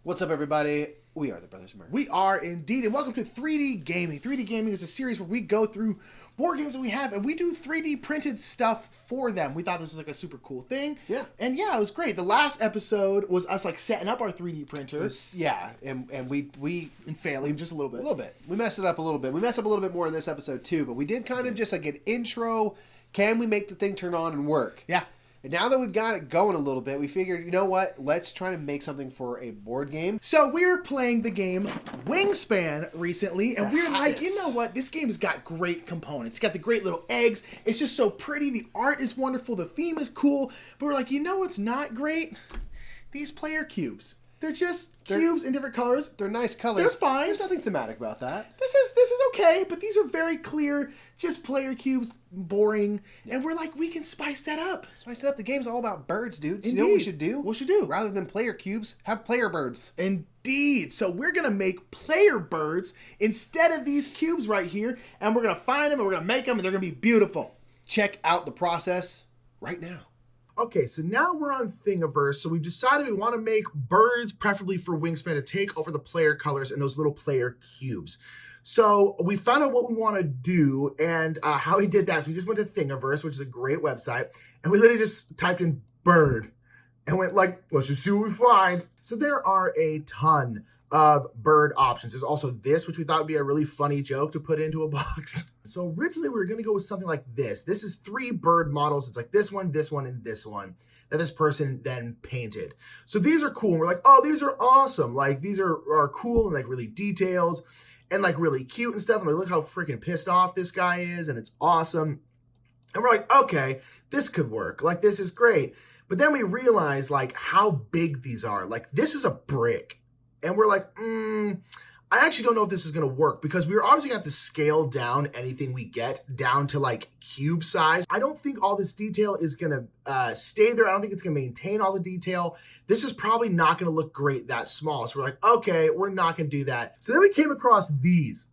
What's up, everybody? We are the Brothers Murph. We are indeed, and welcome to 3D Gaming. 3D Gaming is a series where we go through board games that we have, and we do 3D printed stuff for them. We thought this was like a super cool thing. Yeah. And yeah, it was great. The last episode was us like setting up our 3D printer. And we and failing just a little bit. A little bit. We messed it up a little bit. We messed up a little bit more in this episode too, but we did kind of just like an intro. Can we make the thing turn on and work? Yeah. And now that we've got it going a little bit, we figured, you know what? Let's try to make something for a board game. So we were playing the game Wingspan recently, and we were like, you know what? This game has got great components. It's got the great little eggs. It's just so pretty. The art is wonderful. The theme is cool. But we're like, you know what's not great? These player cubes. They're just cubes in different colors. They're nice colors. They're fine. There's nothing thematic about that. This is okay, but these are very clear, just player cubes, boring. And we're like, we can spice that up. Spice it up. The game's all about birds, dude. So Indeed. you know what we should do? What should do? Rather than player cubes, have player birds. Indeed. So we're going to make player birds instead of these cubes right here. And we're going to find them and we're going to make them and they're going to be beautiful. Check out the process right now. Okay, so now we're on Thingiverse. So we've decided we want to make birds, preferably for Wingspan, to take over the player colors and those little player cubes. So we found out what we want to do and how we did that. So we just went to Thingiverse, which is a great website, and we literally just typed in bird and went like, let's just see what we find. So there are a ton of bird options. There's also this, which we thought would be a really funny joke to put into a box. So originally we were going to go with something like this. This is 3 bird models. It's like this one, and this one that this person then painted. So these are cool. And we're like, oh, these are awesome. Like these are cool and like really detailed and like really cute and stuff. And like, look how freaking pissed off this guy is. And it's awesome. And we're like, okay, this could work. Like this is great. But then we realize like how big these are. Like this is a brick. And we're like, I actually don't know if this is going to work because we're obviously going to have to scale down anything we get down to like cube size. I don't think all this detail is going to stay there. I don't think it's going to maintain all the detail. This is probably not going to look great that small. So we're like, okay, we're not going to do that. So then we came across these.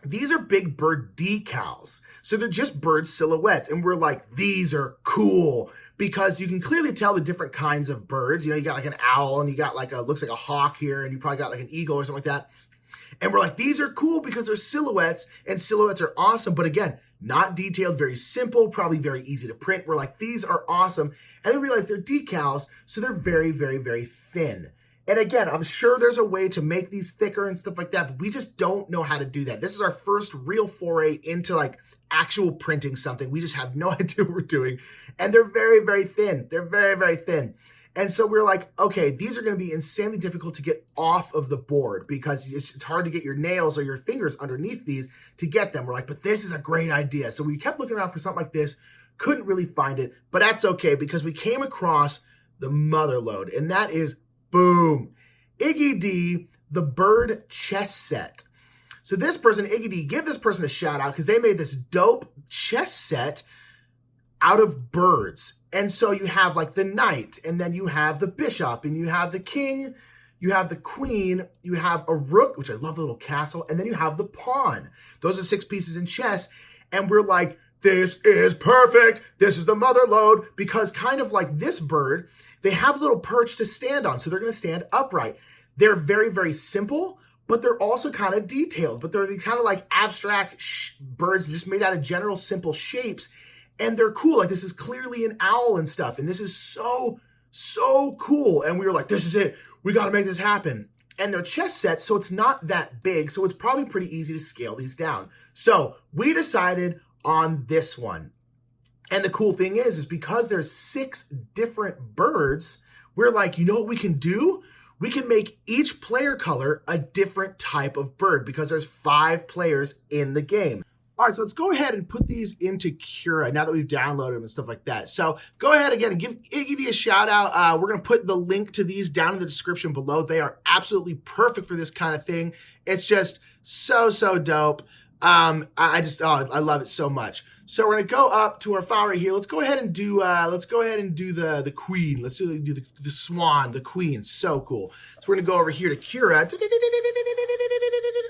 These are big bird decals. So they're just bird silhouettes. And we're like, these are cool because you can clearly tell the different kinds of birds. You know, you got like an owl and you got like looks like a hawk here and you probably got like an eagle or something like that. And we're like, these are cool because they're silhouettes and silhouettes are awesome. But again, not detailed, very simple, probably very easy to print. We're like, these are awesome. And then we realize they're decals. So they're very, very, very thin. And again, I'm sure there's a way to make these thicker and stuff like that, but we just don't know how to do that. This is our first real foray into like actual printing something. We just have no idea what we're doing. And they're very, very thin. They're very, very thin. And so we're like, okay, these are going to be insanely difficult to get off of the board because it's hard to get your nails or your fingers underneath these to get them. We're like, but this is a great idea. So we kept looking around for something like this, couldn't really find it, but that's okay because we came across the mother load, and that is boom, Iggy D, the bird chess set. So this person, Iggy D, give this person a shout out because they made this dope chess set out of birds. And so you have like the knight, and then you have the bishop, and you have the king, you have the queen, you have a rook, which I love the little castle, and then you have the pawn. Those are 6 pieces in chess. And we're like, this is perfect. This is the mother load because kind of like this bird, they have a little perch to stand on. So they're going to stand upright. They're very, very simple, but they're also kind of detailed. But they're kind of like abstract birds just made out of general simple shapes. And they're cool. Like this is clearly an owl and stuff. And this is so, so cool. And we were like, this is it. We got to make this happen. And they're chess sets, so it's not that big. So it's probably pretty easy to scale these down. So we decided on this one. And the cool thing is because there's 6 different birds, we're like, you know what we can do? We can make each player color a different type of bird because there's 5 players in the game. All right, so let's go ahead and put these into Cura now that we've downloaded them and stuff like that. So go ahead again and give Iggy D a shout out. We're going to put the link to these down in the description below. They are absolutely perfect for this kind of thing. It's just so, so dope. I love it so much. So we're gonna go up to our file right here. Let's go ahead and do the queen. Let's do the swan, the queen. So cool. So we're gonna go over here to Cura.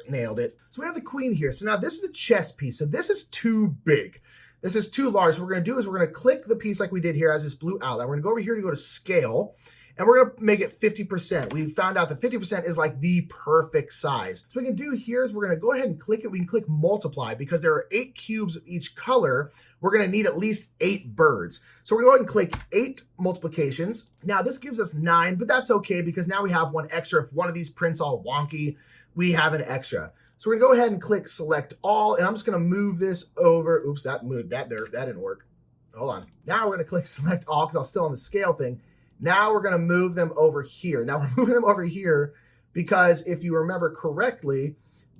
Nailed it. So we have the queen here. So now this is a chess piece. So this is too big. This is too large. So what we're gonna do is we're gonna click the piece like we did here as this blue outline. We're gonna go over here to go to scale. and we're gonna make it 50%. We found out that 50% is like the perfect size. So what we can do here is we're gonna go ahead and click it. We can click multiply because there are 8 cubes of each color. We're gonna need at least 8 birds. So we're gonna go ahead and click 8 multiplications. Now this gives us 9, but that's okay because now we have one extra. If one of these prints all wonky, we have an extra. So we're gonna go ahead and click select all, and I'm just gonna move this over. Oops, that moved, that didn't work. Hold on. Now we're gonna click select all because I was still on the scale thing. Now we're gonna move them over here. Now we're moving them over here because if you remember correctly,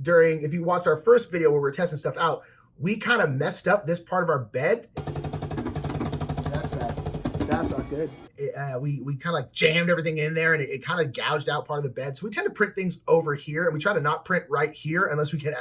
if you watched our first video where we were testing stuff out, we kind of messed up this part of our bed. That's bad. That's not good. We kind of like jammed everything in there and it kind of gouged out part of the bed. So we tend to print things over here and we try to not print right here unless we can't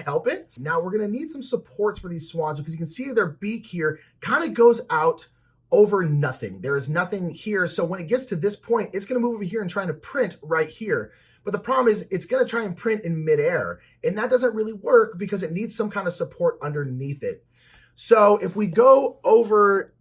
help it. Now we're gonna need some supports for these swans because you can see their beak here kind of goes out over nothing. There is nothing here. So when it gets to this point, it's gonna move over here and trying to print right here. But the problem is it's gonna try and print in midair. And that doesn't really work because it needs some kind of support underneath it. So if we go over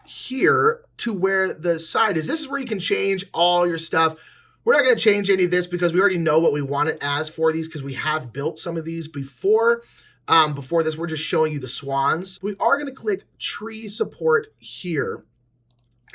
here to where the side is, this is where you can change all your stuff. We're not going to change any of this because we already know what we want it as for these because we have built some of these before. Before this, we're just showing you the swans. We are going to click tree support here.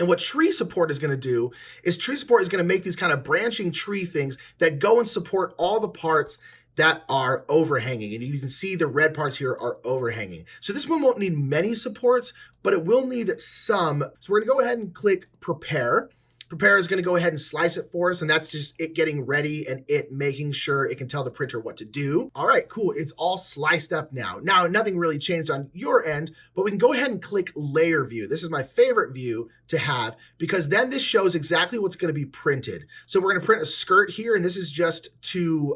And what tree support is going to do is tree support is going to make these kind of branching tree things that go and support all the parts that are overhanging. And you can see the red parts here are overhanging. So this one won't need many supports, but it will need some. So we're gonna go ahead and click prepare. Prepare is gonna go ahead and slice it for us, and that's just it getting ready and it making sure it can tell the printer what to do. All right, cool, it's all sliced up now. Now, nothing really changed on your end, but we can go ahead and click layer view. This is my favorite view to have because then this shows exactly what's gonna be printed. So we're gonna print a skirt here, and this is just to,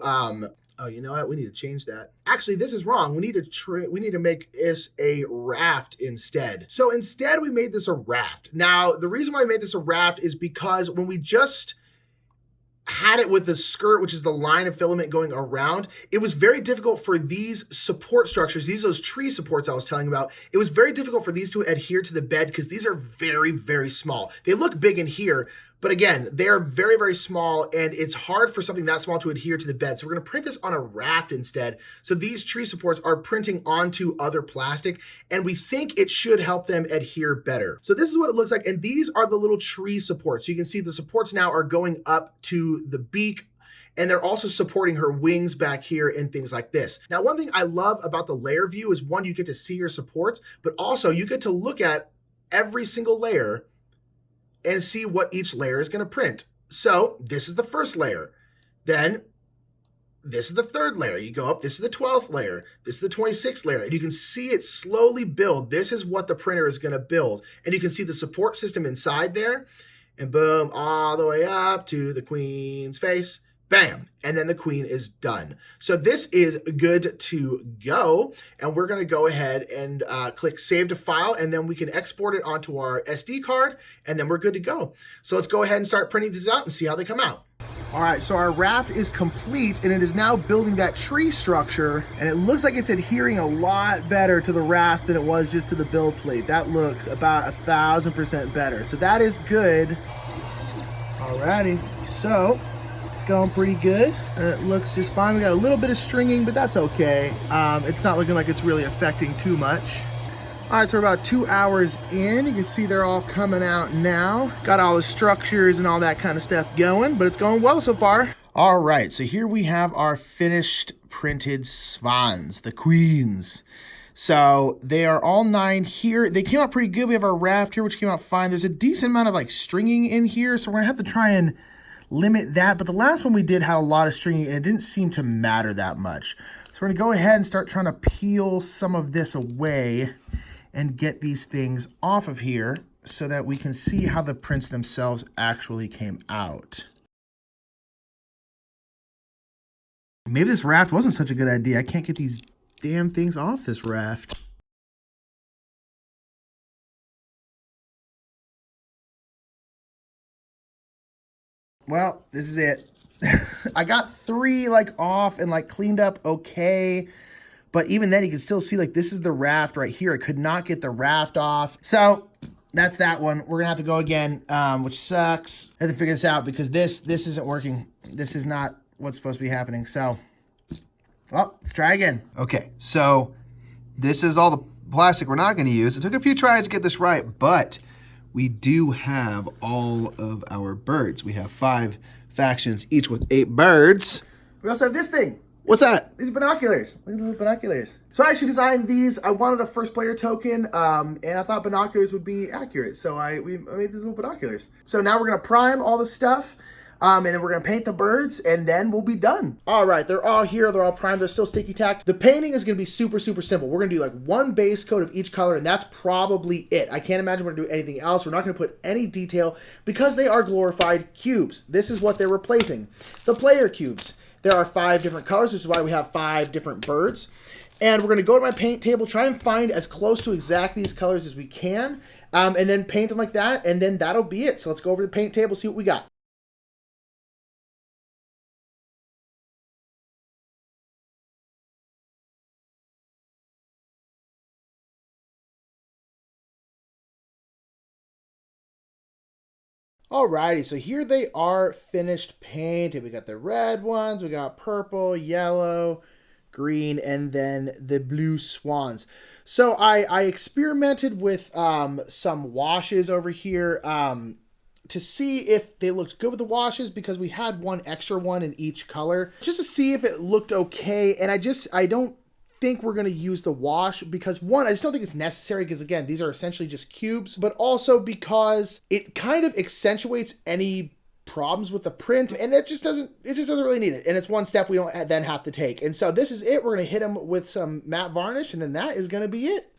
oh, you know what? We need to change that. Actually, this is wrong. We need to make this a raft instead. So instead, we made this a raft. Now, the reason why I made this a raft is because when we just had it with the skirt, which is the line of filament going around, it was very difficult for these support structures, those tree supports I was telling you about, it was very difficult for these to adhere to the bed because these are very, very small. They look big in here, but again, they're very, very small and it's hard for something that small to adhere to the bed. So we're gonna print this on a raft instead. So these tree supports are printing onto other plastic and we think it should help them adhere better. So this is what it looks like. And these are the little tree supports. So you can see the supports now are going up to the beak and they're also supporting her wings back here and things like this. Now, one thing I love about the layer view is one, you get to see your supports, but also you get to look at every single layer and see what each layer is going to print. So this is the first layer. Then this is the third layer. You go up, this is the 12th layer. This is the 26th layer. And you can see it slowly build. This is what the printer is going to build. And you can see the support system inside there. And boom, all the way up to the queen's face. Bam, and then the queen is done. So this is good to go, and we're gonna go ahead and click save to file, and then we can export it onto our SD card, and then we're good to go. So let's go ahead and start printing these out and see how they come out. All right, so our raft is complete, and it is now building that tree structure, and it looks like it's adhering a lot better to the raft than it was just to the build plate. That looks about 1,000% better, so that is good. Alrighty, so going pretty good. It looks just fine. We got a little bit of stringing, but that's okay. It's not looking like it's really affecting too much. All right, so we're about 2 hours in. You can see they're all coming out now. Got all the structures and all that kind of stuff going, but it's going well so far. All right, so here we have our finished printed swans, the queens. So they are all 9 here. They came out pretty good. We have our raft here, which came out fine. There's a decent amount of like stringing in here, so we're gonna have to try and limit that, but the last one we did had a lot of stringing and it didn't seem to matter that much. So we're gonna go ahead and start trying to peel some of this away and get these things off of here so that we can see how the prints themselves actually came out. Maybe this raft wasn't such a good idea. I can't get these damn things off this raft. Well, this is it. I got 3 like off and like cleaned up okay. But even then you can still see like this is the raft right here. I could not get the raft off. So that's that one. We're gonna have to go again, which sucks. I have to figure this out because this isn't working. This is not what's supposed to be happening. So, well, let's try again. Okay, so this is all the plastic we're not going to use. It took a few tries to get this right, but we do have all of our birds. We have 5 factions, each with 8 birds. We also have this thing. What's that? These binoculars. Look at the little binoculars. So I actually designed these. I wanted a first player token, and I thought binoculars would be accurate. So I made these little binoculars. So now we're going to prime all the stuff. And then we're going to paint the birds, and then we'll be done. All right, they're all here. They're all primed. They're still sticky tacked. The painting is going to be super, super simple. We're going to do like one base coat of each color, and that's probably it. I can't imagine we're going to do anything else. We're not going to put any detail because they are glorified cubes. This is what they're replacing. The player cubes. There are 5 different colors, which is why we have 5 different birds. And we're going to go to my paint table, try and find as close to exactly these colors as we can, and then paint them like that, and then that'll be it. So let's go over to the paint table, see what we got. Alrighty, so here they are finished painted. We got the red ones, we got purple, yellow, green, and then the blue swans. So I experimented with some washes over here to see if they looked good with the washes because we had one extra one in each color just to see if it looked okay. And I don't think we're going to use the wash because one, I just don't think it's necessary because again, these are essentially just cubes, but also because it kind of accentuates any problems with the print and it just doesn't really need it. And it's one step we don't then have to take. And so this is it. We're going to hit them with some matte varnish and then that is going to be it.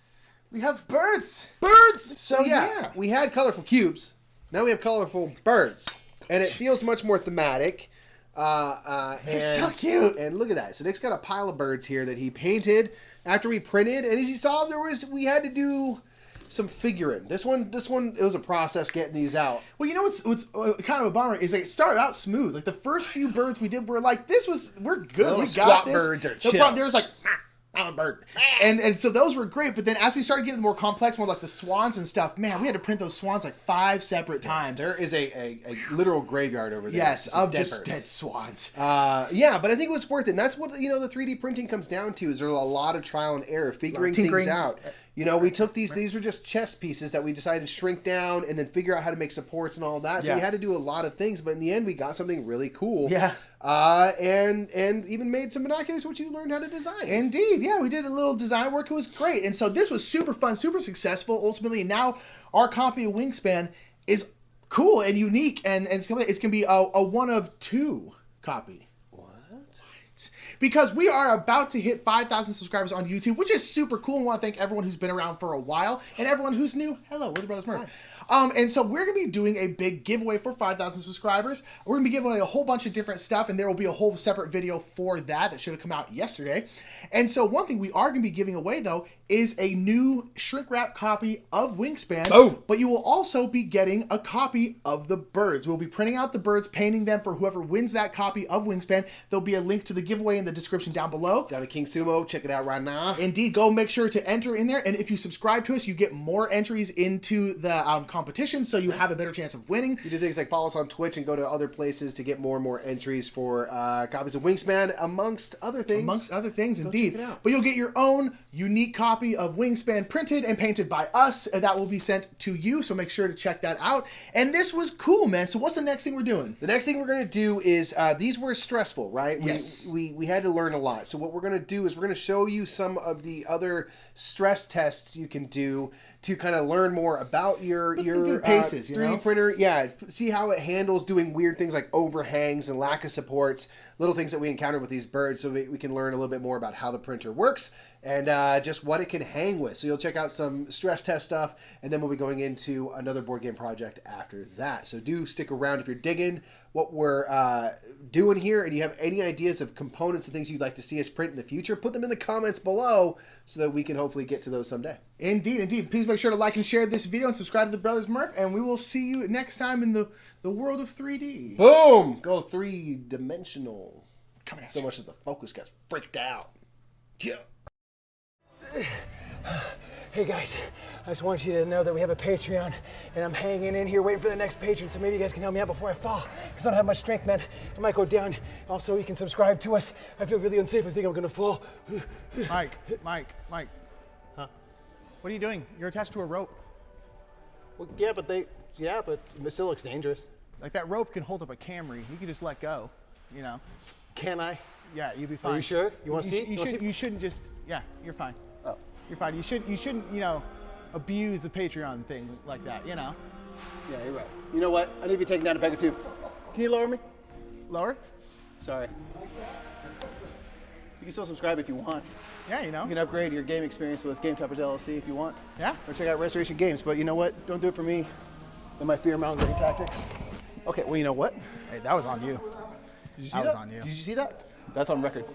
We have birds. Birds! So yeah, we had colorful cubes. Now we have colorful birds. And it feels much more thematic. They're so cute. And look at that. So Nick's got a pile of birds here that he painted after we printed. And as you saw, we had to do some figuring. This one, it was a process getting these out. Well, you know what's kind of a bummer is like it started out smooth. Like the first few birds we did were like, we're good. We got this. Birds are chill. No problem. There was like, I'm a bird. And so those were great. But then as we started getting more complex, more like the swans and stuff, man, we had to print those swans like 5 separate times. There is a literal graveyard over there. Yes, of just dead swans. Yeah, but I think it was worth it. And that's what, the 3D printing comes down to is there's a lot of trial and error, figuring things out. We took these were just chess pieces that we decided to shrink down and then figure out how to make supports and all that. So we had to do a lot of things, but in the end we got something really cool. Yeah. And even made some binoculars which you learned how to design. Indeed, yeah, we did a little design work. It was great. And so this was super fun, super successful ultimately. And now our copy of Wingspan is cool and unique and it's going to be a 1 of 2 copy. Because we are about to hit 5,000 subscribers on YouTube, which is super cool. And want to thank everyone who's been around for a while and everyone who's new. Hello, we're the Brothers Murph. And so we're going to be doing a big giveaway for 5,000 subscribers. We're going to be giving away a whole bunch of different stuff, and there will be a whole separate video for that should have come out yesterday. And so one thing we are going to be giving away, though, is a new shrink-wrap copy of Wingspan. Oh! But you will also be getting a copy of the birds. We'll be printing out the birds, painting them for whoever wins that copy of Wingspan. There'll be a link to the giveaway in the description down below. Down to King Sumo. Check it out right now. Indeed. Go make sure to enter in there. And if you subscribe to us, you get more entries into the competition, so you have a better chance of winning. You do things like follow us on Twitch and go to other places to get more and more entries for copies of Wingspan, amongst other things. Amongst other things, Go indeed. check it out. But you'll get your own unique copy of Wingspan printed and painted by us, and that will be sent to you, so make sure to check that out. And this was cool, man. So what's the next thing we're doing? The next thing we're going to do is, these were stressful, right? Yes. We had to learn a lot. So what we're going to do is we're going to show you some of the other stress tests you can do to kind of learn more about your paces, 3D printer. Yeah, see how it handles doing weird things like overhangs and lack of supports, little things that we encountered with these birds, so we can learn a little bit more about how the printer works and just what it can hang with. So you'll check out some stress test stuff, and then we'll be going into another board game project after that. So do stick around if you're digging what we're doing here and you have any ideas of components and things you'd like to see us print in the future, put them in the comments below so that we can hopefully get to those someday. Indeed, indeed. Please make sure to like and share this video and subscribe to the Brothers Murph, and we will see you next time in the world of 3D. Boom! Go 3-dimensional. Coming at So you. much that the focus gets freaked out. Yeah. Hey guys, I just want you to know that we have a Patreon and I'm hanging in here waiting for the next patron, so maybe you guys can help me out before I fall, because I don't have much strength, man. I might go down. Also, you can subscribe to us. I feel really unsafe. I think I'm gonna fall. Mike. Huh? What are you doing? You're attached to a rope. Well, yeah, but it still looks dangerous. Like that rope can hold up a Camry. You can just let go, you know? Can I? Yeah, you'll be fine. Are you sure? You want to see? You shouldn't just, yeah, you're fine. Oh. You're fine. You shouldn't, you know, abuse the Patreon thing like that, you know? Yeah, you're right. You know what? I need to be taken down a peg or two. Can you lower me? Lower? Sorry. You can still subscribe if you want. Yeah, you know. You can upgrade your game experience with Game Toppers LLC if you want. Yeah. Or check out Restoration Games. But you know what? Don't do it for me and my fear-mongering tactics. Okay, well, you know what? Hey, that was on you. Did you see That that? was on you. Did you see that? That's on record.